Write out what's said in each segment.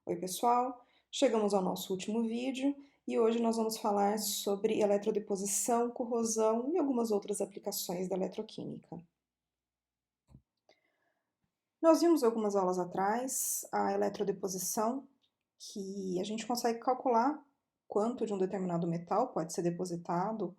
Oi, pessoal! Chegamos ao nosso último vídeo e hoje nós vamos falar sobre eletrodeposição, corrosão e algumas outras aplicações da eletroquímica. Nós vimos algumas aulas atrás a eletrodeposição, que a gente consegue calcular quanto de um determinado metal pode ser depositado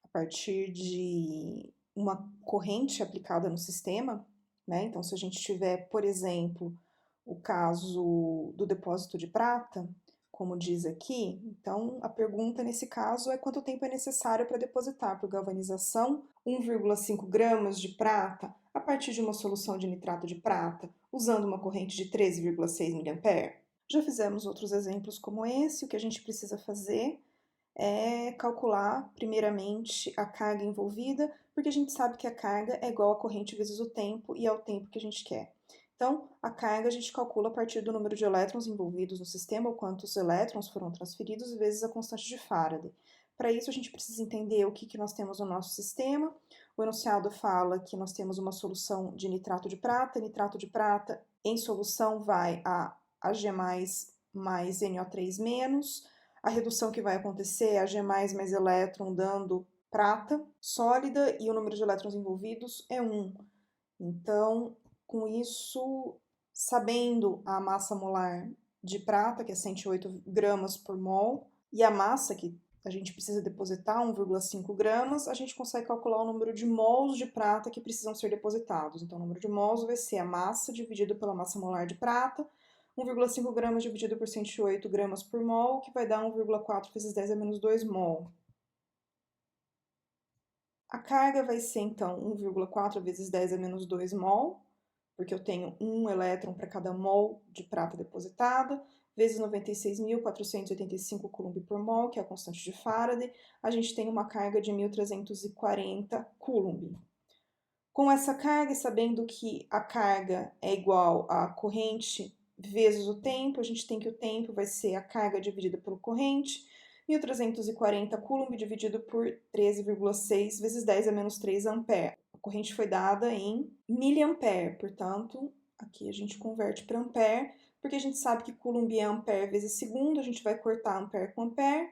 a partir de uma corrente aplicada no sistema, né? Então, se a gente tiver, por exemplo, o caso do depósito de prata, como diz aqui, então a pergunta nesse caso é quanto tempo é necessário para depositar por galvanização 1,5 gramas de prata a partir de uma solução de nitrato de prata, usando uma corrente de 13,6 mA. Já fizemos outros exemplos como esse. O que a gente precisa fazer é calcular, primeiramente, a carga envolvida, porque a gente sabe que a carga é igual a corrente vezes o tempo, e é o tempo que a gente quer. Então, a carga a gente calcula a partir do número de elétrons envolvidos no sistema, ou quantos elétrons foram transferidos, vezes a constante de Faraday. Para isso, a gente precisa entender o que nós temos no nosso sistema. O enunciado fala que nós temos uma solução de nitrato de prata. Nitrato de prata em solução vai a Ag+, mais NO3-. A redução que vai acontecer é Ag+, mais elétron dando prata sólida, e o número de elétrons envolvidos é 1. Então, com isso, sabendo a massa molar de prata, que é 108 gramas por mol, e a massa que a gente precisa depositar, 1,5 gramas, a gente consegue calcular o número de mols de prata que precisam ser depositados. Então, o número de mols vai ser a massa dividido pela massa molar de prata, 1,5 gramas dividido por 108 gramas por mol, que vai dar 1,4 vezes 10 a menos 2 mol. A carga vai ser, então, 1,4 vezes 10 a menos 2 mol, porque eu tenho 1 elétron para cada mol de prata depositada, vezes 96.485 coulomb por mol, que é a constante de Faraday, a gente tem uma carga de 1.340 coulomb. Com essa carga, e sabendo que a carga é igual à corrente vezes o tempo, a gente tem que o tempo vai ser a carga dividida pela corrente, 1.340 coulomb dividido por 13,6 vezes 10 a menos 3 ampere. A corrente foi dada em miliampere, portanto, aqui a gente converte para ampere, porque a gente sabe que coulomb é ampere vezes segundo, a gente vai cortar ampere com ampere,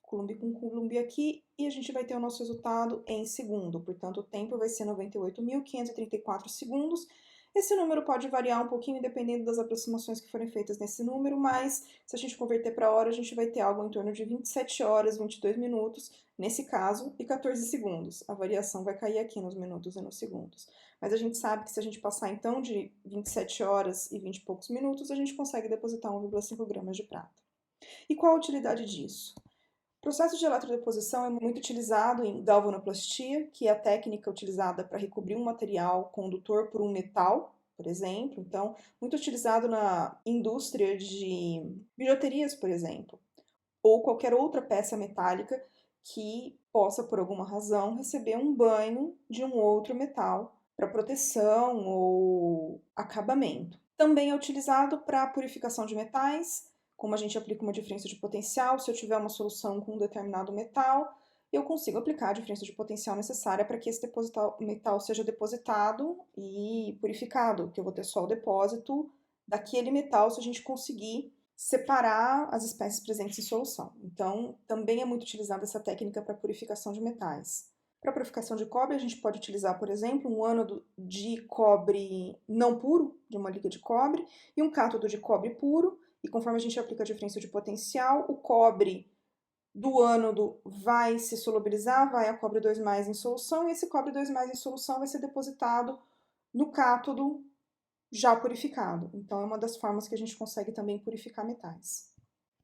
coulomb com coulomb aqui, e a gente vai ter o nosso resultado em segundo. Portanto, o tempo vai ser 98.534 segundos. Esse número pode variar um pouquinho dependendo das aproximações que forem feitas nesse número, mas se a gente converter para hora, a gente vai ter algo em torno de 27 horas, 22 minutos, nesse caso, e 14 segundos. A variação vai cair aqui nos minutos e nos segundos. Mas a gente sabe que se a gente passar então de 27 horas e 20 e poucos minutos, a gente consegue depositar 1,5 gramas de prata. E qual a utilidade disso? O processo de eletrodeposição é muito utilizado em galvanoplastia, que é a técnica utilizada para recobrir um material condutor por um metal, por exemplo. Então, muito utilizado na indústria de bijuterias, por exemplo, ou qualquer outra peça metálica que possa, por alguma razão, receber um banho de um outro metal para proteção ou acabamento. Também é utilizado para purificação de metais, como a gente aplica uma diferença de potencial. Se eu tiver uma solução com um determinado metal, eu consigo aplicar a diferença de potencial necessária para que esse metal seja depositado e purificado, que eu vou ter só o depósito daquele metal se a gente conseguir separar as espécies presentes em solução. Então, também é muito utilizada essa técnica para purificação de metais. Para purificação de cobre, a gente pode utilizar, por exemplo, um ânodo de cobre não puro, de uma liga de cobre, e um cátodo de cobre puro, e conforme a gente aplica a diferença de potencial, o cobre do ânodo vai se solubilizar, vai a cobre 2+ em solução, e esse cobre 2+ em solução vai ser depositado no cátodo já purificado. Então, é uma das formas que a gente consegue também purificar metais.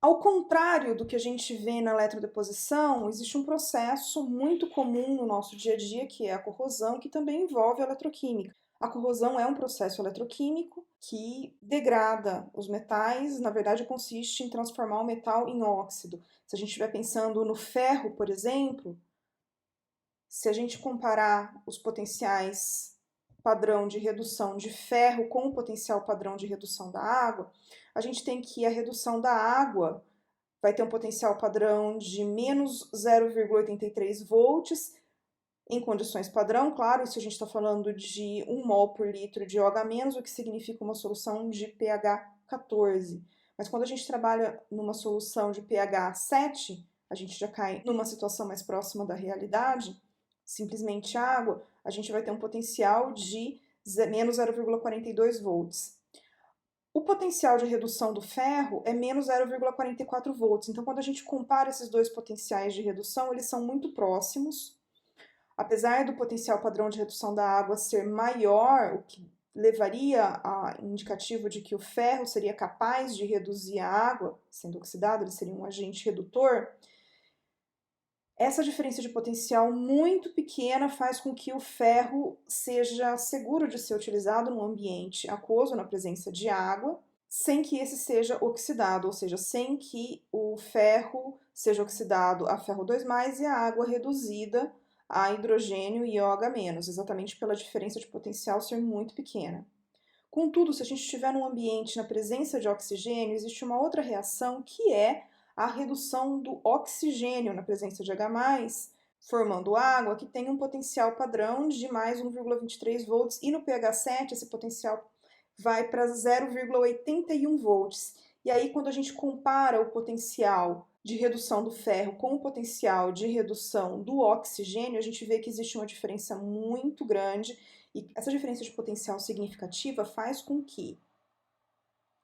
Ao contrário do que a gente vê na eletrodeposição, existe um processo muito comum no nosso dia a dia, que é a corrosão, que também envolve a eletroquímica. A corrosão é um processo eletroquímico que degrada os metais, na verdade consiste em transformar o metal em óxido. Se a gente estiver pensando no ferro, por exemplo, se a gente comparar os potenciais padrão de redução de ferro com o potencial padrão de redução da água, a gente tem que a redução da água vai ter um potencial padrão de menos 0,83 volts em condições padrão. Claro, isso a gente está falando de 1 mol por litro de OH-, o que significa uma solução de pH 14. Mas quando a gente trabalha numa solução de pH 7, a gente já cai numa situação mais próxima da realidade, simplesmente água, a gente vai ter um potencial de menos 0,42 volts. O potencial de redução do ferro é menos 0,44 volts. Então, quando a gente compara esses dois potenciais de redução, eles são muito próximos. Apesar do potencial padrão de redução da água ser maior, o que levaria a indicativo de que o ferro seria capaz de reduzir a água, sendo oxidado, ele seria um agente redutor, essa diferença de potencial muito pequena faz com que o ferro seja seguro de ser utilizado no ambiente aquoso, na presença de água, sem que esse seja oxidado, ou seja, sem que o ferro seja oxidado a ferro 2+, e a água reduzida a hidrogênio e OH-, exatamente pela diferença de potencial ser muito pequena. Contudo, se a gente estiver num ambiente na presença de oxigênio, existe uma outra reação que é a redução do oxigênio na presença de H+, formando água que tem um potencial padrão de mais 1,23 volts, e no pH 7 esse potencial vai para 0,81 volts. E aí, quando a gente compara o potencial de redução do ferro com o potencial de redução do oxigênio, a gente vê que existe uma diferença muito grande, e essa diferença de potencial significativa faz com que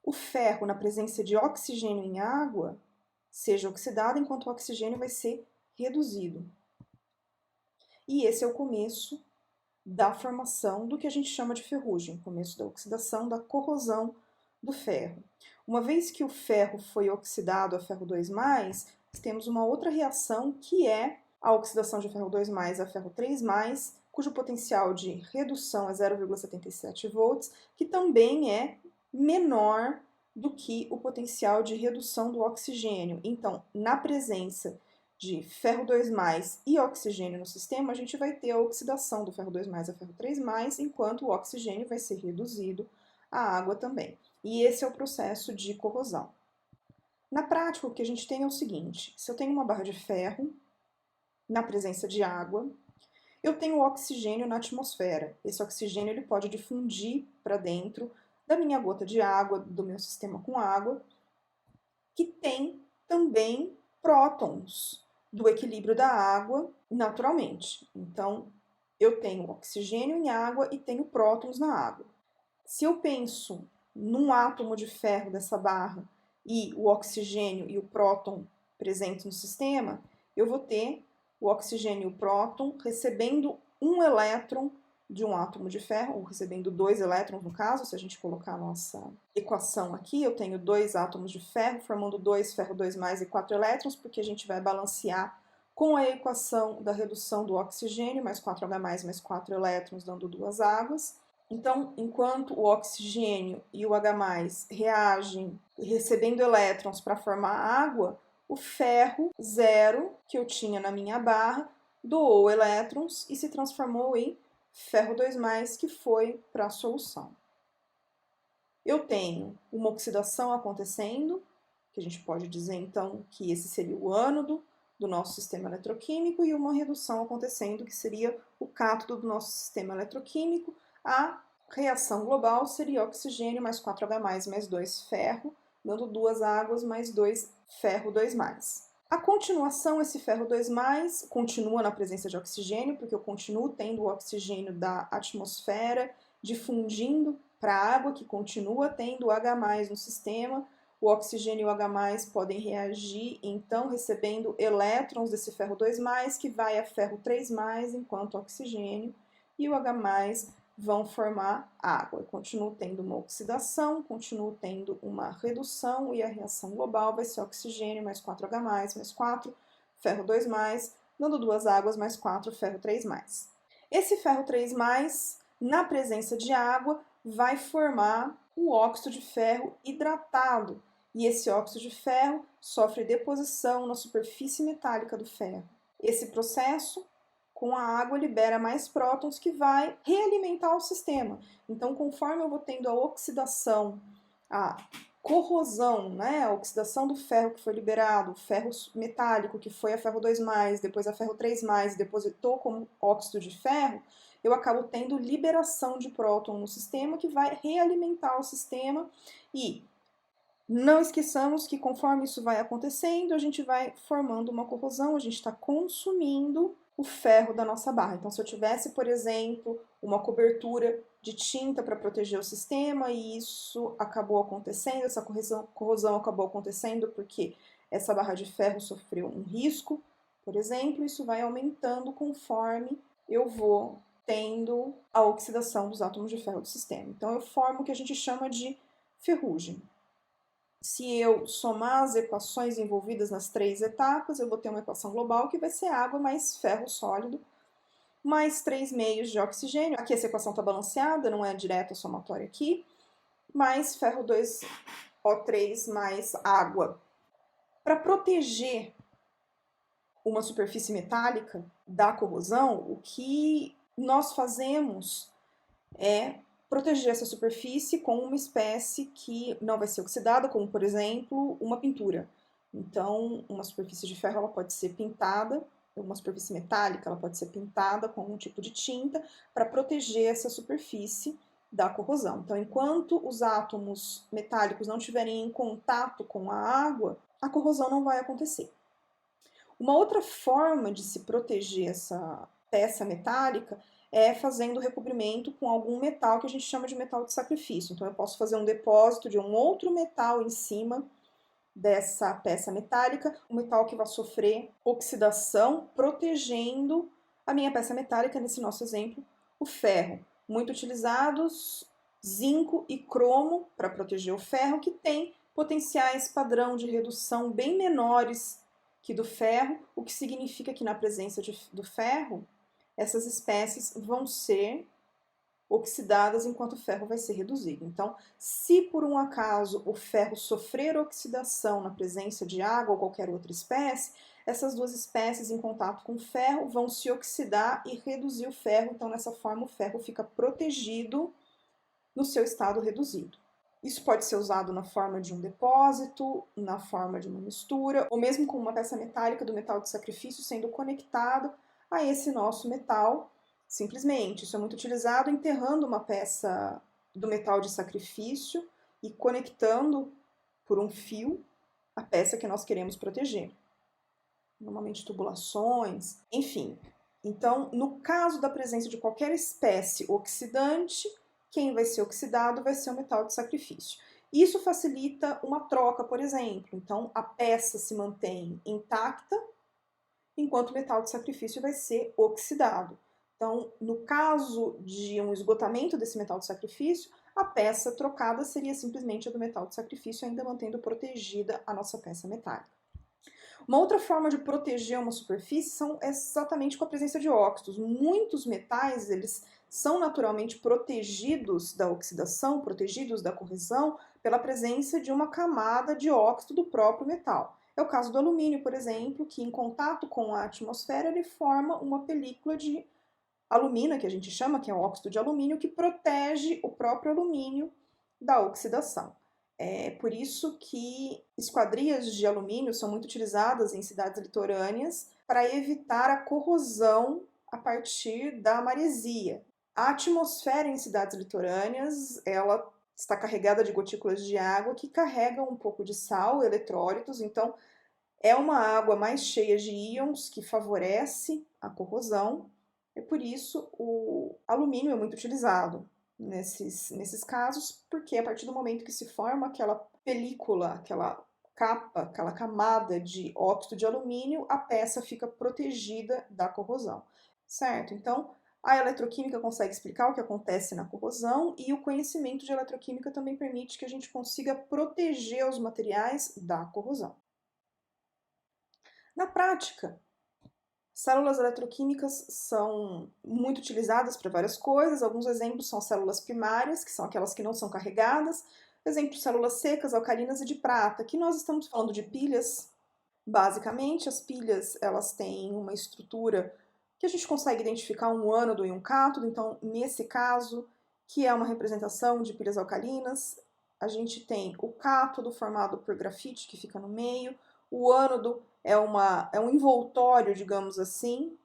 o ferro, na presença de oxigênio em água, seja oxidado, enquanto o oxigênio vai ser reduzido. E esse é o começo da formação do que a gente chama de ferrugem, o começo da oxidação, da corrosão do ferro. Uma vez que o ferro foi oxidado a ferro 2+, temos uma outra reação que é a oxidação de ferro 2+ a ferro 3+, cujo potencial de redução é 0,77 volts, que também é menor do que o potencial de redução do oxigênio. Então, na presença de ferro 2+ e oxigênio no sistema, a gente vai ter a oxidação do ferro 2+ a ferro 3+, enquanto o oxigênio vai ser reduzido à água também. E esse é o processo de corrosão. Na prática, o que a gente tem é o seguinte: se eu tenho uma barra de ferro na presença de água, eu tenho oxigênio na atmosfera. Esse oxigênio ele pode difundir para dentro da minha gota de água, do meu sistema com água, que tem também prótons do equilíbrio da água naturalmente. Então, eu tenho oxigênio em água e tenho prótons na água. Se eu penso num átomo de ferro dessa barra e o oxigênio e o próton presentes no sistema, eu vou ter o oxigênio e o próton recebendo um elétron de um átomo de ferro, ou recebendo 2 elétrons no caso, se a gente colocar a nossa equação aqui, eu tenho 2 átomos de ferro formando 2 ferro 2+ e 4 elétrons, porque a gente vai balancear com a equação da redução do oxigênio, mais 4H+, mais 4 elétrons, dando 2 águas. Então, enquanto o oxigênio e o H+ reagem recebendo elétrons para formar água, o ferro 0, que eu tinha na minha barra, doou elétrons e se transformou em ferro 2+, que foi para a solução. Eu tenho uma oxidação acontecendo, que a gente pode dizer então que esse seria o ânodo do nosso sistema eletroquímico, e uma redução acontecendo, que seria o cátodo do nosso sistema eletroquímico. A reação global seria oxigênio mais 4H+, mais 2 ferro, dando 2 águas mais 2 ferro 2+. A continuação, esse ferro 2+, continua na presença de oxigênio, porque eu continuo tendo o oxigênio da atmosfera difundindo para a água, que continua tendo H+ no sistema. O oxigênio e o H+ podem reagir, então, recebendo elétrons desse ferro 2+, que vai a ferro 3+, enquanto o oxigênio e o H+ vão formar água. Eu continuo tendo uma oxidação, continuo tendo uma redução, e a reação global vai ser oxigênio mais 4H+, mais 4 ferro 2+, dando 2 águas mais 4 ferro 3+. Esse ferro 3+, na presença de água, vai formar o óxido de ferro hidratado, e esse óxido de ferro sofre deposição na superfície metálica do ferro. Esse processo, com a água, libera mais prótons, que vai realimentar o sistema. Então, conforme eu vou tendo a oxidação, a corrosão, né, a oxidação do ferro que foi liberado, o ferro metálico que foi a ferro 2+, depois a ferro 3+, depositou como óxido de ferro, eu acabo tendo liberação de próton no sistema, que vai realimentar o sistema, e Não esqueçamos que conforme isso vai acontecendo, a gente vai formando uma corrosão, a gente está consumindo o ferro da nossa barra. Então, se eu tivesse, por exemplo, uma cobertura de tinta para proteger o sistema e isso acabou acontecendo, essa corrosão acabou acontecendo porque essa barra de ferro sofreu um risco, por exemplo, isso vai aumentando conforme eu vou tendo a oxidação dos átomos de ferro do sistema. Então, eu formo o que a gente chama de ferrugem. Se eu somar as equações envolvidas nas 3 etapas, eu vou ter uma equação global que vai ser água mais ferro sólido, mais 3 meios de oxigênio. Aqui essa equação está balanceada, não é direta somatória aqui, mais ferro 2O3 mais água. Para proteger uma superfície metálica da corrosão, o que nós fazemos é proteger essa superfície com uma espécie que não vai ser oxidada, como por exemplo uma pintura. Então, uma superfície de ferro ela pode ser pintada, uma superfície metálica ela pode ser pintada com algum tipo de tinta para proteger essa superfície da corrosão. Então, enquanto os átomos metálicos não estiverem em contato com a água, a corrosão não vai acontecer. Uma outra forma de se proteger essa peça metálica é fazendo recobrimento com algum metal que a gente chama de metal de sacrifício. Então, eu posso fazer um depósito de um outro metal em cima dessa peça metálica, um metal que vai sofrer oxidação, protegendo a minha peça metálica, nesse nosso exemplo, o ferro. Muito utilizados, zinco e cromo para proteger o ferro, que tem potenciais padrão de redução bem menores que do ferro, o que significa que na presença do ferro, essas espécies vão ser oxidadas enquanto o ferro vai ser reduzido. Então, se por um acaso o ferro sofrer oxidação na presença de água ou qualquer outra espécie, essas duas espécies em contato com o ferro vão se oxidar e reduzir o ferro. Então, nessa forma, o ferro fica protegido no seu estado reduzido. Isso pode ser usado na forma de um depósito, na forma de uma mistura, ou mesmo com uma peça metálica do metal de sacrifício sendo conectado a esse nosso metal, simplesmente. Isso é muito utilizado enterrando uma peça do metal de sacrifício e conectando por um fio a peça que nós queremos proteger. Normalmente tubulações, enfim. Então, no caso da presença de qualquer espécie oxidante, quem vai ser oxidado vai ser o metal de sacrifício. Isso facilita uma troca, por exemplo. Então, a peça se mantém intacta, enquanto o metal de sacrifício vai ser oxidado. Então, no caso de um esgotamento desse metal de sacrifício, a peça trocada seria simplesmente a do metal de sacrifício, ainda mantendo protegida a nossa peça metálica. Uma outra forma de proteger uma superfície são exatamente com a presença de óxidos. Muitos metais, eles são naturalmente protegidos da oxidação, protegidos da corrosão, pela presença de uma camada de óxido do próprio metal. É o caso do alumínio, por exemplo, que em contato com a atmosfera ele forma uma película de alumina, que a gente chama, que é o óxido de alumínio, que protege o próprio alumínio da oxidação. É por isso que esquadrias de alumínio são muito utilizadas em cidades litorâneas para evitar a corrosão a partir da maresia. A atmosfera em cidades litorâneas, ela está carregada de gotículas de água que carregam um pouco de sal, eletrólitos, então é uma água mais cheia de íons que favorece a corrosão. E por isso o alumínio é muito utilizado nesses casos, porque a partir do momento que se forma aquela película, aquela capa, aquela camada de óxido de alumínio, a peça fica protegida da corrosão, certo? Então, a eletroquímica consegue explicar o que acontece na corrosão e o conhecimento de eletroquímica também permite que a gente consiga proteger os materiais da corrosão. Na prática, células eletroquímicas são muito utilizadas para várias coisas. Alguns exemplos são células primárias, que são aquelas que não são carregadas. Exemplo, células secas, alcalinas e de prata. Aqui nós estamos falando de pilhas. Basicamente, as pilhas elas têm uma estrutura que a gente consegue identificar um ânodo e um cátodo. Então, nesse caso, que é uma representação de pilhas alcalinas, a gente tem o cátodo formado por grafite, que fica no meio. O ânodo é um envoltório, digamos assim,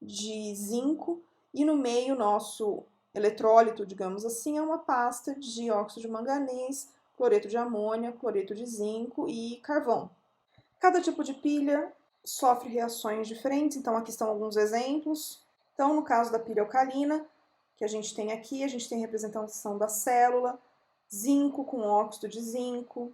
de zinco, e no meio nosso eletrólito, digamos assim, é uma pasta de óxido de manganês cloreto de amônia, cloreto de zinco e carvão. Cada tipo de pilha sofre reações diferentes, então aqui estão alguns exemplos. Então, no caso da pilha alcalina, que a gente tem aqui, a gente tem representação da célula, zinco com óxido de zinco,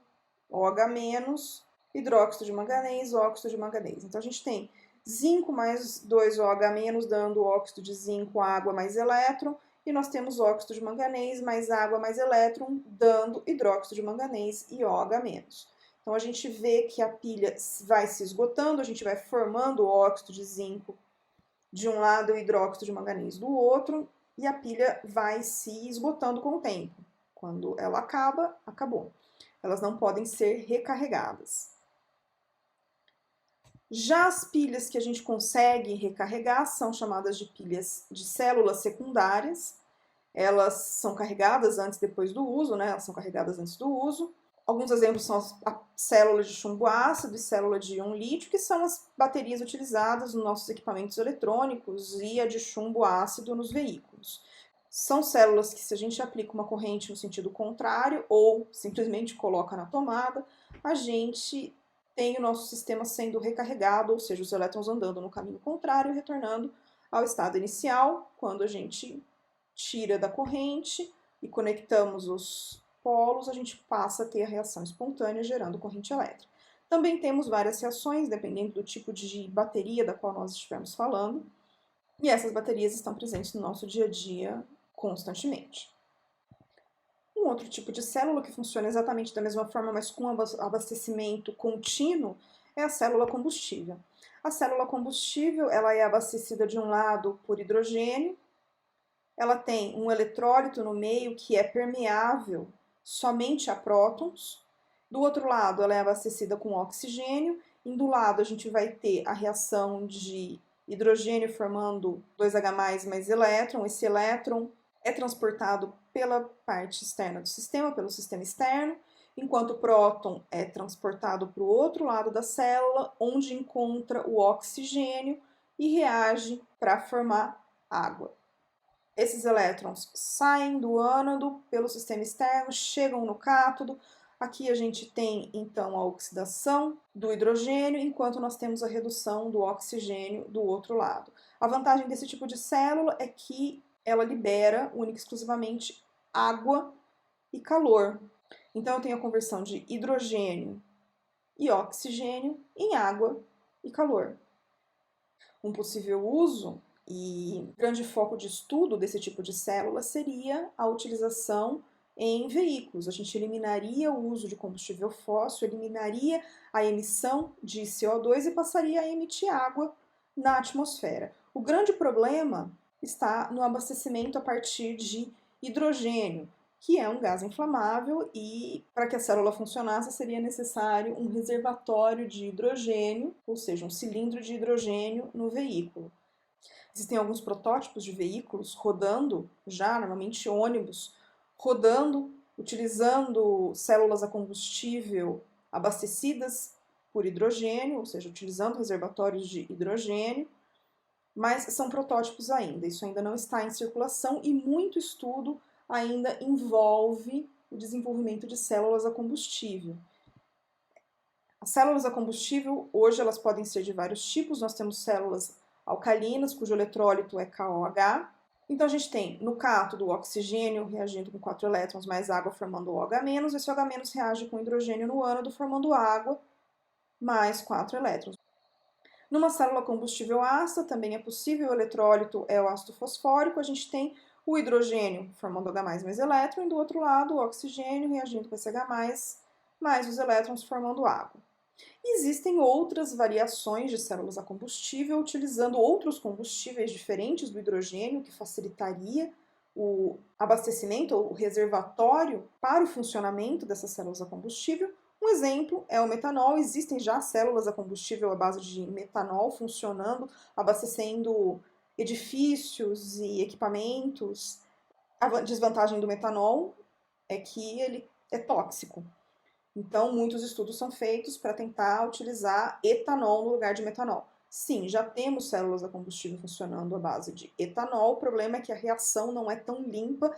OH-, hidróxido de manganês, óxido de manganês. Então, a gente tem zinco mais 2OH- dando óxido de zinco, água mais elétron, e nós temos óxido de manganês mais água mais elétron, dando hidróxido de manganês e OH-. Então, a gente vê que a pilha vai se esgotando, a gente vai formando o óxido de zinco de um lado e o hidróxido de manganês do outro, e a pilha vai se esgotando com o tempo. Quando ela acaba, acabou. Elas não podem ser recarregadas. Já as pilhas que a gente consegue recarregar são chamadas de pilhas de células secundárias. Elas são carregadas antes e depois do uso, né? Elas são carregadas antes do uso. Alguns exemplos são a célula de chumbo ácido e célula de íon lítio, que são as baterias utilizadas nos nossos equipamentos eletrônicos, e a de chumbo ácido nos veículos. São células que, se a gente aplica uma corrente no sentido contrário ou simplesmente coloca na tomada, a gente tem o nosso sistema sendo recarregado, ou seja, os elétrons andando no caminho contrário e retornando ao estado inicial. Quando a gente tira da corrente e conectamos os polos, a gente passa a ter a reação espontânea, gerando corrente elétrica. Também temos várias reações, dependendo do tipo de bateria da qual nós estivermos falando, e essas baterias estão presentes no nosso dia a dia constantemente. Um outro tipo de célula que funciona exatamente da mesma forma, mas com abastecimento contínuo, é a célula combustível. A célula combustível, ela é abastecida de um lado por hidrogênio, ela tem um eletrólito no meio que é permeável somente a prótons. Do outro lado, ela é abastecida com oxigênio. E do lado, a gente vai ter a reação de hidrogênio formando 2H+, mais elétron. Esse elétron é transportado pela parte externa do sistema, pelo sistema externo, enquanto o próton é transportado para o outro lado da célula, onde encontra o oxigênio e reage para formar água. Esses elétrons saem do ânodo pelo sistema externo, chegam no cátodo. Aqui a gente tem, então, a oxidação do hidrogênio, enquanto nós temos a redução do oxigênio do outro lado. A vantagem desse tipo de célula é que ela libera, única e exclusivamente, água e calor. Então, eu tenho a conversão de hidrogênio e oxigênio em água e calor. Um possível uso e grande foco de estudo desse tipo de célula seria a utilização em veículos. A gente eliminaria o uso de combustível fóssil, eliminaria a emissão de CO2 e passaria a emitir água na atmosfera. O grande problema está no abastecimento a partir de hidrogênio, que é um gás inflamável, e para que a célula funcionasse seria necessário um reservatório de hidrogênio, ou seja, um cilindro de hidrogênio no veículo. Existem alguns protótipos de veículos rodando já, normalmente ônibus, rodando, utilizando células a combustível abastecidas por hidrogênio, ou seja, utilizando reservatórios de hidrogênio, mas são protótipos ainda, isso ainda não está em circulação e muito estudo ainda envolve o desenvolvimento de células a combustível. As células a combustível, hoje elas podem ser de vários tipos, nós temos células alcalinas, cujo eletrólito é KOH. Então a gente tem no cátodo o oxigênio reagindo com 4 elétrons mais água formando OH-, esse OH- reage com hidrogênio no ânodo formando água mais 4 elétrons. Numa célula combustível ácida também é possível, o eletrólito é o ácido fosfórico, a gente tem o hidrogênio formando H+, mais elétron, e do outro lado o oxigênio reagindo com esse H+, mais os elétrons formando água. Existem outras variações de células a combustível, utilizando outros combustíveis diferentes do hidrogênio, que facilitaria o abastecimento, ou o reservatório para o funcionamento dessas células a combustível. Um exemplo é o metanol. Existem já células a combustível à base de metanol funcionando, abastecendo edifícios e equipamentos. A desvantagem do metanol é que ele é tóxico. Então, muitos estudos são feitos para tentar utilizar etanol no lugar de metanol. Sim, já temos células a combustível funcionando à base de etanol, o problema é que a reação não é tão limpa.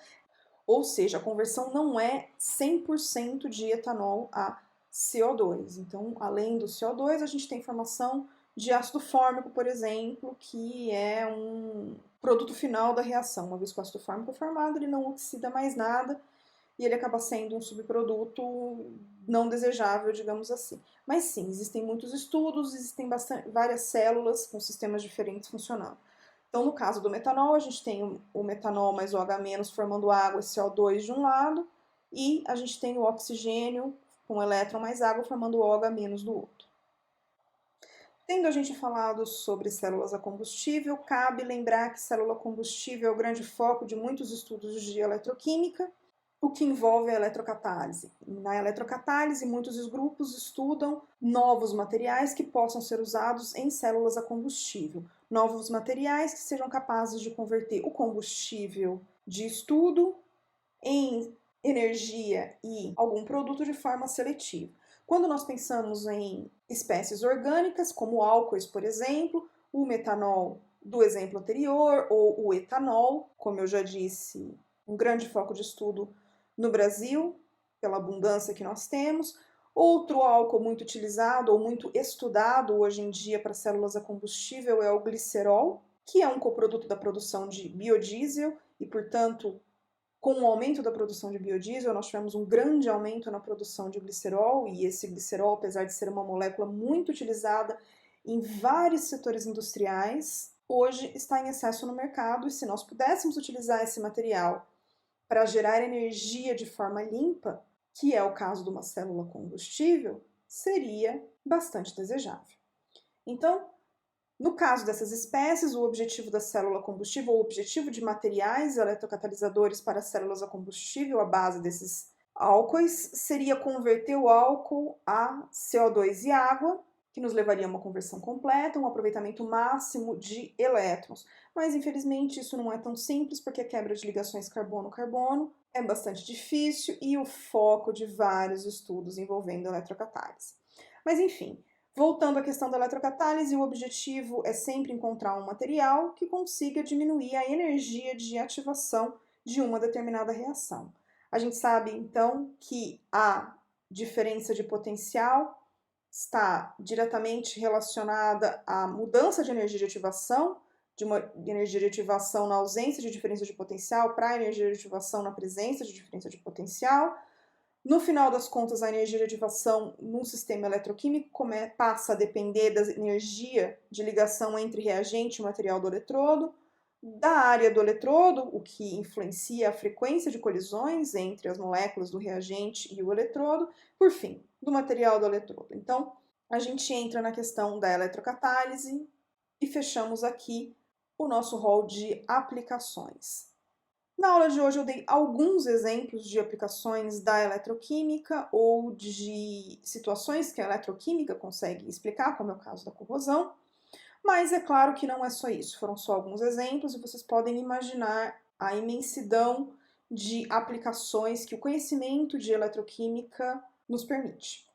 Ou seja, a conversão não é 100% de etanol a CO2. Então, além do CO2, a gente tem formação de ácido fórmico, por exemplo, que é um produto final da reação. Uma vez que o ácido fórmico é formado, ele não oxida mais nada e ele acaba sendo um subproduto não desejável, digamos assim. Mas sim, existem muitos estudos, existem várias células com sistemas diferentes funcionando. Então, no caso do metanol, a gente tem o metanol mais o H- formando água e CO2 de um lado, e a gente tem o oxigênio com elétron mais água formando o OH- do outro. Tendo a gente falado sobre células a combustível, cabe lembrar que célula combustível é o grande foco de muitos estudos de eletroquímica, o que envolve a eletrocatálise. Na eletrocatálise, muitos grupos estudam novos materiais que possam ser usados em células a combustível. Novos materiais que sejam capazes de converter o combustível de estudo em energia e algum produto de forma seletiva. Quando nós pensamos em espécies orgânicas, como álcoois, por exemplo, o metanol do exemplo anterior, ou o etanol, como eu já disse, um grande foco de estudo no Brasil, pela abundância que nós temos. Outro álcool muito utilizado ou muito estudado hoje em dia para células a combustível é o glicerol, que é um coproduto da produção de biodiesel e, portanto, com o aumento da produção de biodiesel, nós tivemos um grande aumento na produção de glicerol, e esse glicerol, apesar de ser uma molécula muito utilizada em vários setores industriais, hoje está em excesso no mercado, e se nós pudéssemos utilizar esse material para gerar energia de forma limpa, que é o caso de uma célula combustível, seria bastante desejável. Então, no caso dessas espécies, o objetivo da célula combustível, ou o objetivo de materiais eletrocatalisadores para células a combustível, à base desses álcoois, seria converter o álcool a CO2 e água, que nos levaria a uma conversão completa, um aproveitamento máximo de elétrons. Mas, infelizmente, isso não é tão simples, porque a quebra de ligações carbono-carbono é bastante difícil e o foco de vários estudos envolvendo eletrocatálise. Mas, enfim, voltando à questão da eletrocatálise, o objetivo é sempre encontrar um material que consiga diminuir a energia de ativação de uma determinada reação. A gente sabe, então, que a diferença de potencial está diretamente relacionada à mudança de energia de ativação, de uma energia de ativação na ausência de diferença de potencial para a energia de ativação na presença de diferença de potencial. No final das contas, a energia de ativação num sistema eletroquímico passa a depender da energia de ligação entre reagente e material do eletrodo, da área do eletrodo, o que influencia a frequência de colisões entre as moléculas do reagente e o eletrodo, por fim, do material do eletrodo. Então, a gente entra na questão da eletrocatálise e fechamos aqui o nosso rol de aplicações. Na aula de hoje eu dei alguns exemplos de aplicações da eletroquímica ou de situações que a eletroquímica consegue explicar, como é o caso da corrosão, mas é claro que não é só isso, foram só alguns exemplos e vocês podem imaginar a imensidão de aplicações que o conhecimento de eletroquímica nos permite.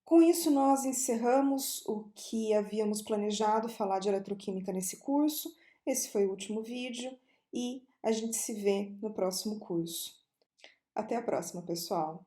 Com isso, nós encerramos o que havíamos planejado falar de eletroquímica nesse curso. Esse foi o último vídeo e a gente se vê no próximo curso. Até a próxima, pessoal!